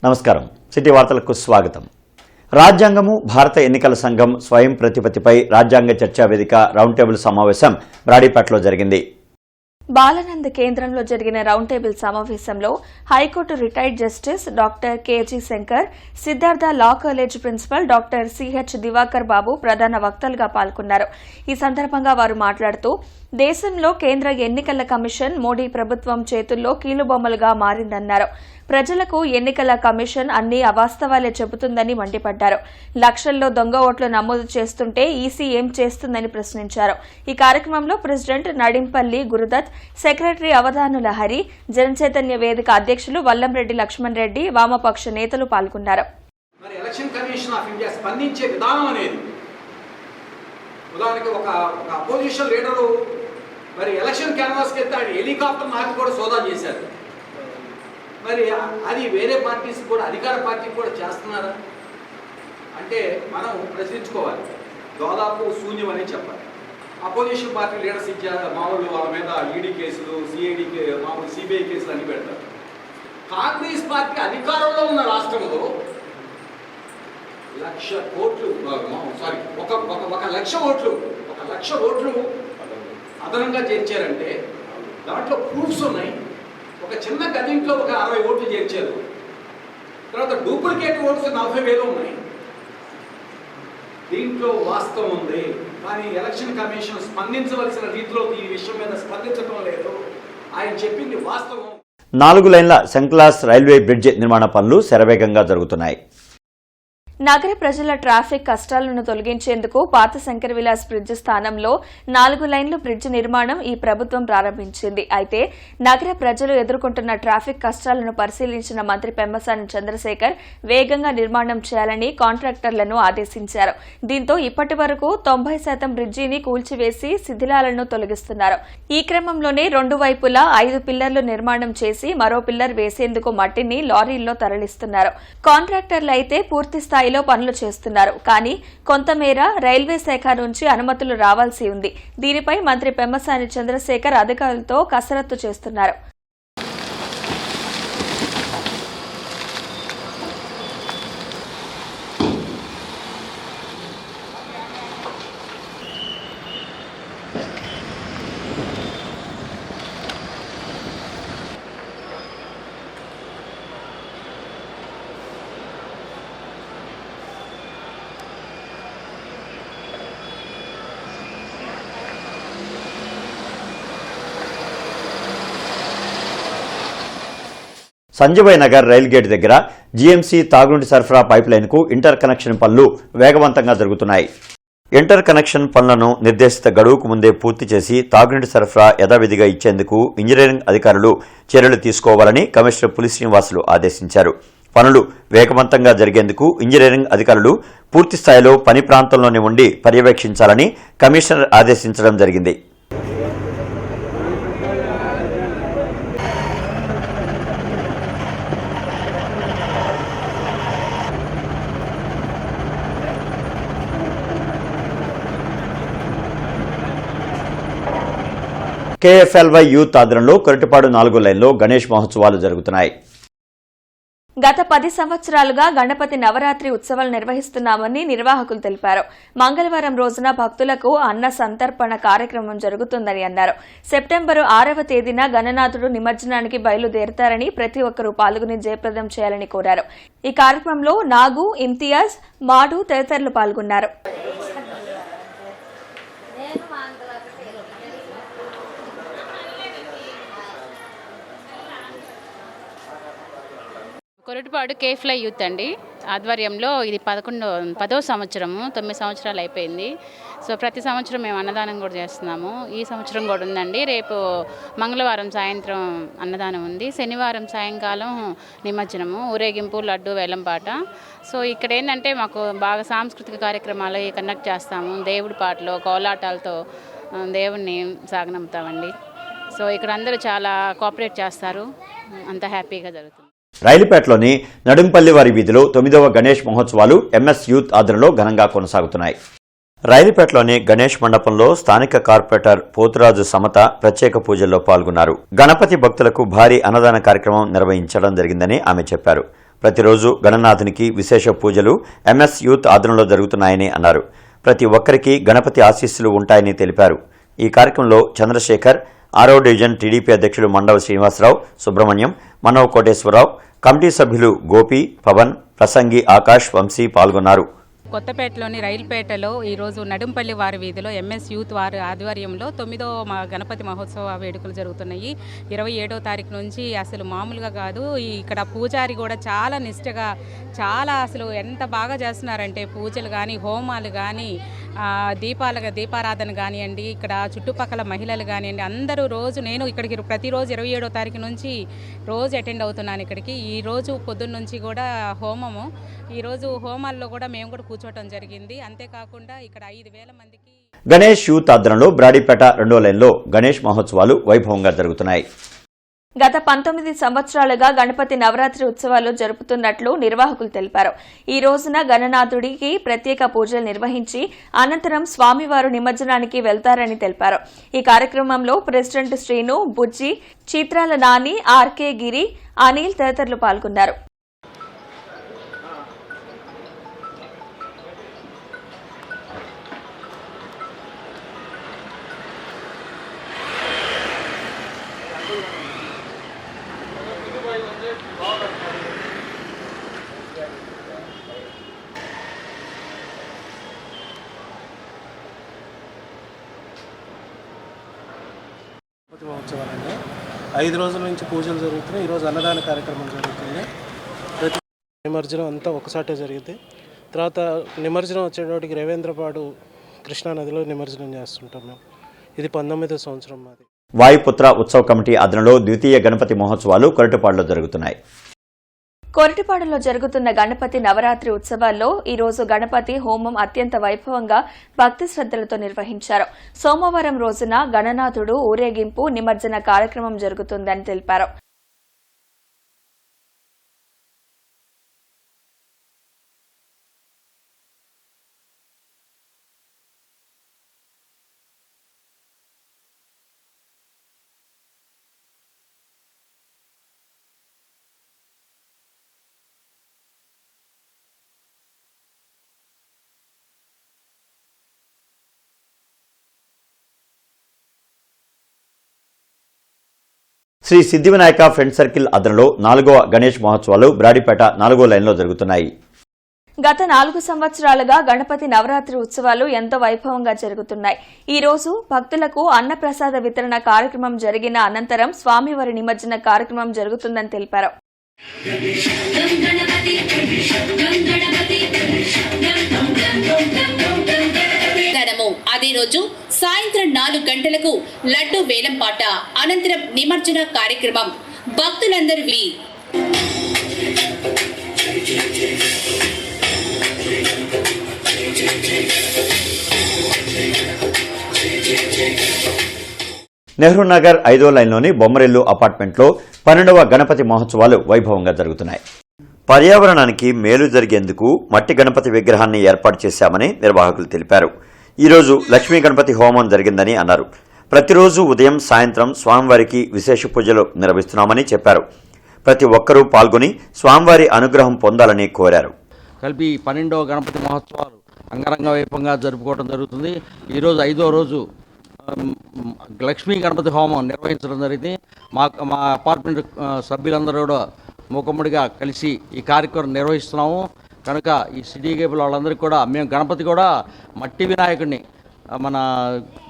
నమస్కారం సిటీ వార్తలకు స్వాగతం. రాజ్యాంగము భారత ఎన్నికల సంఘం స్వయం ప్రతిపత్తిపై రాజ్యాంగ చర్చా వేదిక రౌండ్ టేబుల్ సమావేశం బ్రాడీపేటలో జరిగింది. బాలానంద్ కేంద్రంలో జరిగిన రౌండ్ టేబుల్ సమావేశంలో high court retired justice doctor KG Shankar, Siddhartha law college principal doctor CH Divakar Babu ప్రధాన వక్తలుగా పాల్గొన్నారు. ఈ సందర్భంగా వారు మాట్లాడుతూ దేశంలో కేంద్ర ఎన్నికల కమిషన్ మోడీ ప్రభుత్వం చేతుల్లో కీలుబొమ్మలుగా మారిందన్నారు. ప్రజలకు ఎన్నికల కమిషన్ అన్ని అవాస్తవాలే చెబుతుందని మండిపడ్డారు. లక్షల్లో దొంగ ఓట్లు నమోదు చేస్తుంటే ఈసీ ఏం చేస్తుందని ప్రశ్నించారు. ఈ కార్యక్రమంలో ప్రెసిడెంట్ నడింపల్లి గురుదత్, సెక్రటరీ అవధానుల హరి, జనచైతన్య వేదిక అధ్యక్షులు వల్లంరెడ్డి లక్ష్మణ్ రెడ్డి, వామపక్ష నేతలు పాల్గొన్నారు. మరి ఎలక్షన్ క్యాన్వాస్కి వెళ్తే ఆయన హెలికాప్టర్ నాకు కూడా సోదా చేశారు. మరి అది వేరే పార్టీస్ కూడా అధికార పార్టీకి కూడా చేస్తున్నారా అంటే మనం ప్రశ్నించుకోవాలి. దాదాపు శూన్యం అనే చెప్పాలి. అపోజిషన్ పార్టీ లీడర్స్ ఇచ్చారు, మామూలు వాళ్ళ మీద ఈడీ కేసులు, సిఐడి మామూలు సిబిఐ కేసులు అన్ని పెడతారు. కాంగ్రెస్ పార్టీ అధికారంలో ఉన్న రాష్ట్రంలో 1,00,000 కోట్లు సారీ ఒక లక్ష ఓట్లు అదనంగా చేర్చారంటే దాంట్లో ప్రూఫ్స్ ఉన్నాయి. ఒక చిన్న గదింట్లో ఒక 60 ఓట్లు చేర్చారు. తర్వాత డూప్లికేట్ ఓట్స్ 40,000 ఉన్నాయి. దీంట్లో వాస్తవం ఉంది, కానీ ఎలక్షన్ కమిషన్ స్పందించవలసిన రీతిలో ఈ విషయం మీద స్పందించడం లేదు. ఆయన చెప్పింది వాస్తవం. 4 లైన్ల సెంక్లాస్ రైల్వే బ్రిడ్జ్ నిర్మాణ పనులు శరవేగంగా జరుగుతున్నాయి. నగర ప్రజల ట్రాఫిక్ కష్టాలను తొలగించేందుకు పాత శంకర్ విలాస్ బ్రిడ్జ్ స్థానంలో 4 లైన్ల బ్రిడ్జ్ నిర్మాణం ఈ ప్రభుత్వం ప్రారంభించింది. అయితే నగర ప్రజలు ఎదుర్కొంటున్న ట్రాఫిక్ కష్టాలను పరిశీలించిన మంత్రి పెమ్మసాని చంద్రశేఖర్ వేగంగా నిర్మాణం చేయాలని కాంట్రాక్టర్లను ఆదేశించారు. దీంతో ఇప్పటి వరకు 90% బ్రిడ్జిని కూల్చివేసి శిథిలాలను తొలగిస్తున్నారు. ఈ క్రమంలోనే 2 వైపులా 5 పిల్లర్లు నిర్మాణం చేసి మరో పిల్లర్ వేసేందుకు మట్టిని లారీల్లో తరలిస్తున్నారు. కాంట్రాక్టర్లు అయితే పూర్తి స్థాయిలో పనులు చేస్తున్నారు. కానీ కొంతమేర రైల్వే శాఖ నుంచి అనుమతులు రావాల్సి ఉంది. దీనిపై మంత్రి పెమ్మసాని చంద్రశేఖర్ అధికారులతో కసరత్తు చేస్తున్నారు. సంజయ్ నగర్ రైల్ గేట్ దగ్గర జీఎంసీ తాగునీటి సరఫరా పైప్ లైన్ కు ఇంటర్ కనెక్షన్ పనులు వేగవంతంగా జరుగుతున్నాయి. ఇంటర్ కనెక్షన్ పనులను నిర్దేశిత గడువుకు ముందే పూర్తి చేసి తాగునీటి సరఫరా యథావిధిగా ఇచ్చేందుకు ఇంజనీరింగ్ అధికారులు చర్యలు తీసుకోవాలని కమిషనర్ పులి శ్రీనివాసులు ఆదేశించారు. పనులు వేగవంతంగా జరిగేందుకు ఇంజనీరింగ్ అధికారులు పూర్తి స్థాయిలో పని ప్రాంతంలోనే ఉండి పర్యవేక్షించాలని కమిషనర్ ఆదేశించడం జరిగింది. కేఎఫ్ఎల్వై యూత్ ఆధ్వర్యంలో కొరటిపాడు 4 లైన్లో గణేష్ మహోత్సవాలు జరుగుతున్నాయి. గత 10 సంవత్సరాలుగా గణపతి నవరాత్రి ఉత్సవాలు నిర్వహిస్తున్నామని నిర్వాహకులు తెలిపారు. మంగళవారం రోజున భక్తులకు అన్న సంతర్పణ కార్యక్రమం జరుగుతుందని అన్నారు. సెప్టెంబరు 6వ తేదీన గణనాథుడు నిమజ్జనానికి బయలుదేరతారని ప్రతి ఒక్కరూ పాల్గొని జయప్రదం చేయాలని కోరారు. ఈ కార్యక్రమంలో నాగు, ఇంతియాజ్, మాడు తదితరులు పాల్గొన్నారు. కొరటిపాడు కేఫ్లై యూత్ అండి ఆధ్వర్యంలో ఇది 10వ సంవత్సరము. 9 సంవత్సరాలు అయిపోయింది. సో ప్రతి సంవత్సరం మేము అన్నదానం కూడా చేస్తున్నాము. ఈ సంవత్సరం కూడా ఉందండి. రేపు మంగళవారం సాయంత్రం అన్నదానం ఉంది. శనివారం సాయంకాలం నిమజ్జనము, ఊరేగింపు, లడ్డు, వేలంపాట. సో ఇక్కడ ఏంటంటే మాకు బాగా సాంస్కృతిక కార్యక్రమాలు కండక్ట్ చేస్తాము. దేవుడి పాటలు, కోలాటాలతో దేవుణ్ణి సాగనంపుతామండి. సో ఇక్కడ అందరూ చాలా కోఆపరేట్ చేస్తారు. అంత హ్యాపీగా జరుగుతుంది. రైలుపేటలోని నడింపల్లి వారి వీధిలో 9వ గణేష్ మహోత్సవాలు ఎంఎస్ యూత్ ఆధ్వర్యంలో ఘనంగా కొనసాగుతున్నాయి. రైలుపేటలోని గణేష్ మండపంలో స్థానిక కార్పొరేటర్ పోతురాజు సమత ప్రత్యేక పూజల్లో పాల్గొన్నారు. గణపతి భక్తులకు భారీ అన్నదాన కార్యక్రమం నిర్వహించడం జరిగిందని ఆమె చెప్పారు. ప్రతిరోజు గణనాథునికి విశేష పూజలు ఎంఎస్ యూత్ ఆధ్వర్యంలో జరుగుతున్నాయని అన్నారు. ప్రతి ఒక్కరికి గణపతి ఆశీస్సులు ఉంటాయని తెలిపారు. ఈ కార్యక్రమంలో చంద్రశేఖర్, 6వ డివిజన్ టీడీపీ అధ్యక్షులు మండవ శ్రీనివాసరావు, సుబ్రహ్మణ్యం, మనవ కోటేశ్వరరావు, కమిటీ సభ్యులు గోపి, పవన్, ప్రసంగి ఆకాష్, వంశీ పాల్గొన్నారు. కొత్తపేటలోని రైల్పేటలో ఈరోజు నడింపల్లి వారి వీధిలో ఎంఎస్ యూత్ వారి ఆధ్వర్యంలో 9వ గణపతి మహోత్సవ వేడుకలు జరుగుతున్నాయి. 27వ తారీఖు నుంచి అసలు మామూలుగా కాదు. ఇక్కడ పూజారి కూడా చాలా నిష్ఠగా, చాలా అసలు ఎంత బాగా చేస్తున్నారంటే పూజలు కానీ, హోమాలు కానీ, దీపారాధన కానివ్వండి, ఇక్కడ చుట్టుపక్కల మహిళలు కానివ్వండి, అందరూ రోజు నేను ఇక్కడికి ప్రతిరోజు 27వ తారీఖు నుంచి రోజు అటెండ్ అవుతున్నాను ఇక్కడికి. ఈ రోజు పొద్దున్న నుంచి కూడా హోమము, ఈరోజు హోమాల్లో కూడా మేము కూడా కూర్చోవటం జరిగింది. అంతేకాకుండా ఇక్కడ 5,000 మందికి గణేష్ యూత్ ఆధ్వర్యంలో బ్రాడీపేట 2వ లైన్లో గణేష్ మహోత్సవాలు వైభవంగా జరుగుతున్నాయి. గత 19 సంవత్సరాలుగా గణపతి నవరాత్రి ఉత్సవాలు జరుపుతున్నట్లు నిర్వాహకులు తెలిపారు. ఈ రోజున గణనాథుడికి ప్రత్యేక పూజలు నిర్వహించి అనంతరం స్వామివారు నిమజ్జనానికి వెళ్తారని తెలిపారు. ఈ కార్యక్రమంలో ప్రెసిడెంట్ శ్రీను, బుజ్జి, చిత్రాల నాని, ఆర్కే గిరి, అనిల్ తదితరులు పాల్గొన్నారు. మహోత్సవాలండి 5 రోజుల నుంచి పూజలు జరుగుతున్నాయి. ఈరోజు అన్నదాన కార్యక్రమం జరుగుతుంది. ప్రతి నిమజ్జనం అంతా ఒకసాటే జరిగింది. తర్వాత నిమజ్జనం వచ్చేటప్పటికి రేవేంద్రపాడు కృష్ణానదిలో నిమజ్జనం చేస్తుంటాం మేము. ఇది 19వ సంవత్సరం మాది. వాయుపుత్ర ఉత్సవ కమిటీ ఆధ్వర్యంలో ద్వితీయ గణపతి మహోత్సవాలు కొరటపాడులో జరుగుతున్నాయి. కొరటిపాడులో జరుగుతున్న గణపతి నవరాత్రి ఉత్సవాల్లో ఈ రోజు గణపతి హోమం అత్యంత వైభవంగా భక్తి శ్రద్దలతో నిర్వహించారు. సోమవారం రోజున గణనాథుడు ఊరేగింపు, నిమజ్జన కార్యక్రమం జరుగుతుందని తెలిపారు. శ్రీ సిద్ధివినాయక ఫ్రెండ్ సర్కిల్ ఆధ్వర్యంలో 4వ గణేష్ మహోత్సవాలు బ్రాడీపేట 4వ లైన్లో జరుగుతున్నాయి. గత 4 సంవత్సరాలుగా గణపతి నవరాత్రి ఉత్సవాలు ఎంతో వైభవంగా జరుగుతున్నాయి. ఈ రోజు భక్తులకు అన్నప్రసాద వితరణ కార్యక్రమం జరిగిన అనంతరం స్వామివారి నిమజ్జన కార్యక్రమం జరుగుతుందని తెలిపారు. అదే రోజు సాయంత్రం 4 గంటలకు లడ్డు వేలంపాట, అనంతరం నిమజ్జన కార్యక్రమం. భక్తులందరూ నెహ్రూ నగర్ 5వ లైన్లోని బొమ్మరిల్లు అపార్ట్మెంట్లో 12వ గణపతి మహోత్సవాలు వైభవంగా జరుగుతున్నాయి. పర్యావరణానికి మేలు జరిగేందుకు మట్టి గణపతి విగ్రహాన్ని ఏర్పాటు చేశామని నిర్వాహకులు తెలిపారు. ఈరోజు లక్ష్మీ గణపతి హోమం జరిగిందని అన్నారు. ప్రతిరోజు ఉదయం, సాయంత్రం స్వామివారికి విశేష పూజలు నిర్వహిస్తున్నామని చెప్పారు. ప్రతి ఒక్కరూ పాల్గొని స్వామివారి అనుగ్రహం పొందాలని కోరారు. కలిపి 12వ గణపతి మహోత్సవాలు అంగరంగ వైభవంగా జరుపుకోవడం జరుగుతుంది. ఈరోజు 5వ రోజు లక్ష్మీ గణపతి హోమం నిర్వహించడం జరిగింది. మా అపార్ట్మెంట్ సభ్యులందరూ కూడా మూకమ్మడిగా కలిసి ఈ కార్యక్రమం నిర్వహిస్తున్నాము. కనుక ఈ సిటీ కేబుల్ వాళ్ళందరికీ కూడా మేము గణపతి కూడా మట్టి వినాయకుడిని, మన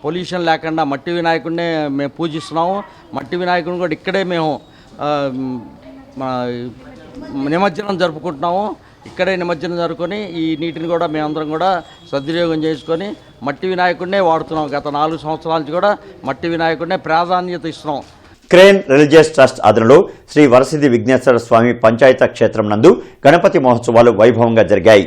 పొల్యూషన్ లేకుండా మట్టి వినాయకుడినే మేము పూజిస్తున్నాము. మట్టి వినాయకుడిని కూడా ఇక్కడే మేము నిమజ్జనం జరుపుకుంటున్నాము. ఇక్కడే నిమజ్జనం జరుపుకొని ఈ నీటిని కూడా మేమందరం కూడా సద్వినియోగం చేసుకొని మట్టి వినాయకుడినే వాడుతున్నాం. గత 4 సంవత్సరాల నుంచి కూడా మట్టి వినాయకుడినే ప్రాధాన్యత ఇస్తున్నాం. క్రేన్ రిలీజియస్ ట్రస్ట్ ఆధ్వర్యంలో శ్రీ వరసిద్ధి విఘ్నేశ్వర స్వామి పంచాయత క్షేత్రం నందు గణపతి మహోత్సవాలు వైభవంగా జరిగాయి.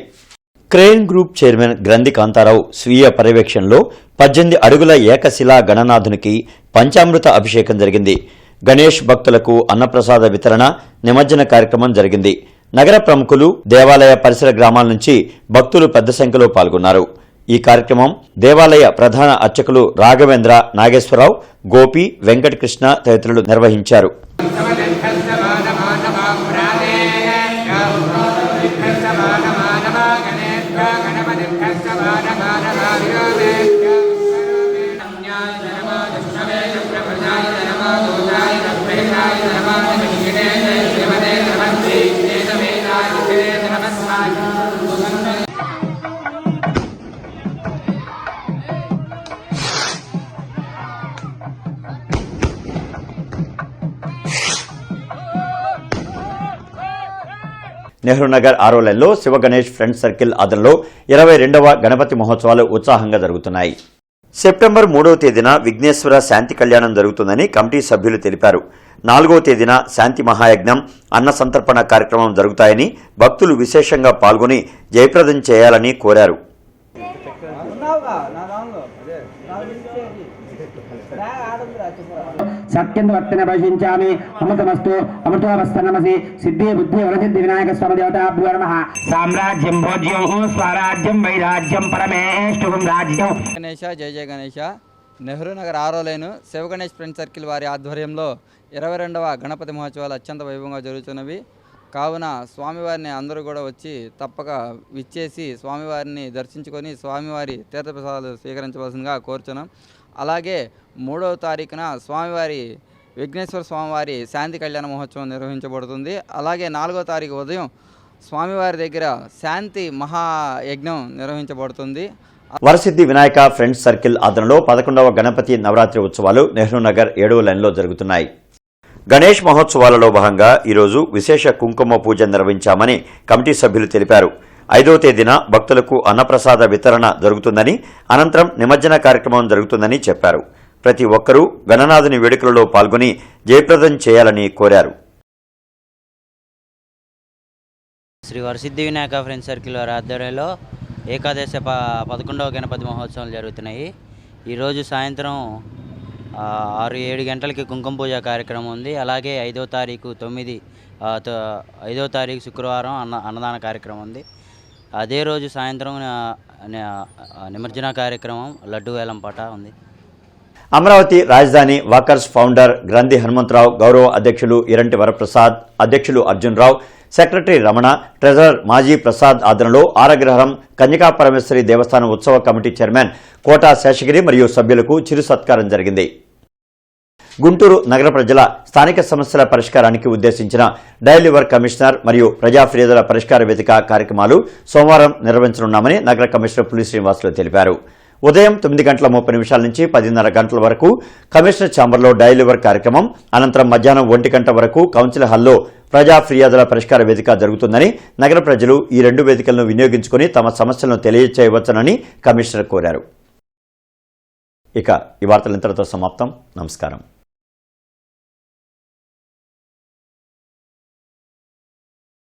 క్రేన్ గ్రూప్ చైర్మన్ గ్రంథి కాంతారావు స్వీయ పర్యవేక్షణలో 18 అడుగుల ఏకశిలా గణనాథునికి పంచామృత అభిషేకం జరిగింది. గణేష్ భక్తులకు అన్నప్రసాద వితరణ, నిమజ్జన కార్యక్రమం జరిగింది. నగర ప్రముఖులు, దేవాలయ పరిసర గ్రామాల నుంచి భక్తులు పెద్ద సంఖ్యలో పాల్గొన్నారు. ఈ కార్యక్రమం దేవాలయ ప్రధాన అర్చకులు రాఘవేంద్ర, నాగేశ్వరరావు, గోపి, వెంకటకృష్ణ తదితరులు నిర్వహించారు. నెహ్రూ నగర్ 6వ లైన్లో శివ గణేష్ ఫ్రెండ్స్ సర్కిల్ ఆధ్వర్యంలో 22వ గణపతి మహోత్సవాలు ఉత్సాహంగా జరుగుతున్నాయి. సెప్టెంబర్ 3వ తేదీన విఘ్నేశ్వర శాంతి కళ్యాణం జరుగుతుందని కమిటీ సభ్యులు తెలిపారు. 4వ తేదీన శాంతి మహాయజ్ఞం, అన్న సంతర్పణ కార్యక్రమం జరుగుతాయని, భక్తులు విశేషంగా పాల్గొని జయప్రదం చేయాలని కోరారు. సత్యంవర్తన భజించామి అమృతమస్తు అమృతోపస్తనమసి సిద్ధి బుద్ధి వరసిద్ధి వినాయక స్వామి దేవతాభ్యో నమః. సామ్రాజ్యం భోజ్యం స్వరాజ్యం వైరాజ్యం పరమేష్ఠుం రాజ్యం. గణేష జయ జయ గణేష. నెహ్రూ నగర్ 6వ line Shiva Ganesh friends circle వారి ఆధ్వర్యంలో 22వ గణపతి మహోత్సవాలు అత్యంత వైభవంగా జరుగుతున్నవి. కావున స్వామివారిని అందరూ కూడా వచ్చి తప్పక విచ్చేసి స్వామివారిని దర్శించుకొని స్వామివారి తీర్థప్రసాదాలు స్వీకరించవలసిందిగా కోరుచున్నాం. అలాగే 3వ తారీఖున స్వామివారి విఘ్నేశ్వర స్వామివారి శాంతి కళ్యాణ మహోత్సవం నిర్వహించబడుతుంది. అలాగే 4వ తారీఖు ఉదయం స్వామివారి దగ్గర శాంతి మహాయజ్ఞం నిర్వహించబడుతుంది. వరసిద్ధి వినాయక ఫ్రెండ్స్ సర్కిల్ ఆధ్వర్యంలో 11వ గణపతి నవరాత్రి ఉత్సవాలు నెహ్రూ నగర్ 7వ లైన్లో జరుగుతున్నాయి. గణేష్ మహోత్సవాలలో భాగంగా ఈరోజు విశేష కుంకుమ పూజ నిర్వహించామని కమిటీ సభ్యులు తెలిపారు. 5వ తేదీన భక్తులకు అన్నప్రసాద వితరణ జరుగుతుందని, అనంతరం నిమజ్జన కార్యక్రమం జరుగుతుందని చెప్పారు. ప్రతి ఒక్కరూ గణనాథుని వేడుకలలో పాల్గొని జయప్రదం చేయాలని కోరారు. శ్రీ వరసిద్ధి వినాయక ఫ్రెండ్స్ సర్కిల్ వారి ఆధ్వర్యంలో ఏకాదశ 11వ గణపతి మహోత్సవాలు జరుగుతున్నాయి. ఈరోజు సాయంత్రం 6-7 గంటలకి కుంకుమ పూజ కార్యక్రమం ఉంది. అలాగే 5వ తారీఖు శుక్రవారం అన్నదాన కార్యక్రమం ఉంది. అదే రోజు సాయంత్రం నిమజ్జన కార్యక్రమం, లడ్డు వేలం పాట ఉంది. అమరావతి రాజధాని వాకర్స్ ఫౌండర్ గ్రంథి హనుమంతరావు, గౌరవ అధ్యక్షులు ఇరంటి వరప్రసాద్, అధ్యక్షులు అర్జున్ రావు, సెక్రటరీ రమణ, ట్రెజరర్ మాజీ ప్రసాద్ ఆధ్వర్యంలో ఆరగ్రహం కన్యకా పరమేశ్వరి దేవస్థానం ఉత్సవ కమిటీ చైర్మన్ కోటా శేషగిరి మరియు సభ్యులకు చిరు సత్కారం జరిగింది. గుంటూరు నగర ప్రజల స్థానిక సమస్యల పరిష్కారానికి ఉద్దేశించిన డైలీ వర్క్ కమిషనర్ మరియు ప్రజా ఫిర్యాదుల పరిష్కార వేదిక కార్యక్రమాలు సోమవారం నిర్వహించనున్నామని నగర కమిషనర్ పులి శ్రీనివాసులు తెలిపారు. ఉదయం 9:30 నుంచి 10:30 గంటల వరకు కమిషనర్ ఛాంబర్లో డైలీ వర్క్ కార్యక్రమం, అనంతరం మధ్యాహ్నం 1 గంట వరకు కౌన్సిల్ హాల్లో ప్రజా ఫిర్యాదుల పరిష్కార వేదిక జరుగుతుందని, నగర ప్రజలు ఈ 2 వేదికలను వినియోగించుకుని తమ సమస్యలను తెలియజేయవచ్చునని కమిషనర్ కోరారు. ఇక ఈ వార్తలు ఇంతటితో సమాప్తం. నమస్కారం.